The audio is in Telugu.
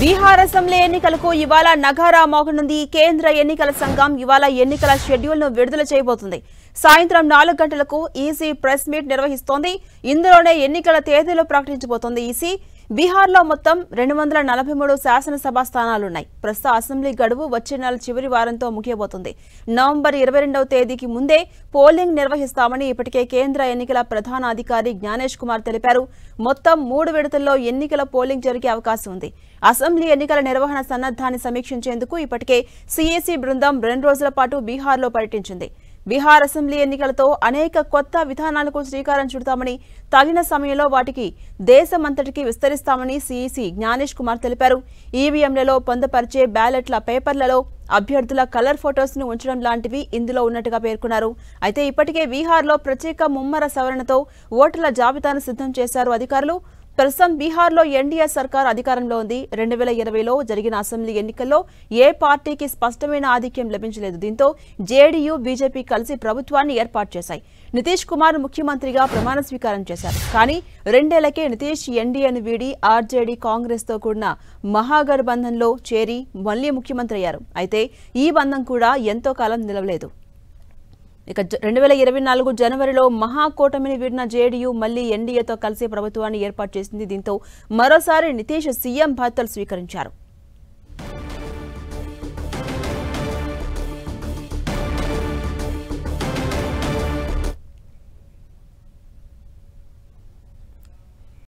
బీహార్ అసెంబ్లీ ఎన్నికలకు ఇవాళ నగారా మోగనుంది. కేంద్ర ఎన్నికల సంఘం ఇవాళ ఎన్నికల షెడ్యూల్ ను విడుదల చేయబోతుంది. సాయంత్రం 4 గంటలకు ఈసీ ప్రెస్ మీట్ నిర్వహిస్తోంది. ఇందులోనే ఎన్నికల తేదీలు ప్రకటించబోతోంది ఈసీ. బీహార్లో మొత్తం 243 శాసనసభ స్థానాలున్నాయి. ప్రస్తుత అసెంబ్లీ గడువు వచ్చే నెల చివరి వారంతో ముగియబోతుంది. నవంబర్ 22వ తేదీకి ముందే పోలింగ్ నిర్వహిస్తామని ఇప్పటికే కేంద్ర ఎన్నికల ప్రధాన అధికారి జ్ఞానేష్ కుమార్ తెలిపారు. మొత్తం 3 విడతల్లో ఎన్నికల పోలింగ్ జరిగే అవకాశం ఉంది. అసెంబ్లీ ఎన్నికల నిర్వహణ సన్నద్ధాన్ని సమీక్షించేందుకు ఇప్పటికే సీఈసీ బృందం 2 రోజుల పాటు బీహార్లో పర్యటించింది. బీహార్ అసెంబ్లీ ఎన్నికలతో అనేక కొత్త విధానాలకు శ్రీకారం చుడతామని, తగిన సమయంలో వాటికి దేశమంతటికి విస్తరిస్తామని సీఈసీ జ్ఞానేష్ కుమార్ తెలిపారు. ఈవీఎంలలో పొందుపరిచే బ్యాలెట్ల పేపర్లలో అభ్యర్థుల కలర్ ఫొటోస్ ను ఉంచడం లాంటివి ఇందులో ఉన్నట్టుగా పేర్కొన్నారు. అయితే ఇప్పటికే బీహార్లో ప్రత్యేక ముమ్మర సవరణతో ఓటర్ల జాబితాను సిద్ధం చేశారు అధికారులు. ప్రస్తుతం బీహార్లో ఎన్డీఏ సర్కార్ అధికారంలో ఉంది. 2020లో జరిగిన అసెంబ్లీ ఎన్నికల్లో ఏ పార్టీకి స్పష్టమైన ఆధిక్యం లభించలేదు. దీంతో జేడీయూ, బీజేపీ కలిసి ప్రభుత్వాన్ని ఏర్పాటు చేశాయి. నితీష్ కుమార్ ముఖ్యమంత్రిగా ప్రమాణ స్వీకారం చేశారు. కానీ 2 ఏళ్లకే నితీష్ ఎన్డీఏను వీడి ఆర్జేడీ, కాంగ్రెస్ తో కూడిన మహాగఠబంధన్లో చేరి మళ్లీ ముఖ్యమంత్రి అయ్యారు. అయితే ఈ బంధం కూడా ఎంతో కాలం నిలవలేదు. ఇక 2024 జనవరిలో మహాకూటమిని వీడిన జేడీయూ మళ్లీ ఎన్డీఏతో కలిసి ప్రభుత్వాన్ని ఏర్పాటు చేసింది. దీంతో మరోసారి నితీష్ సీఎం బాధ్యతలు స్వీకరించారు.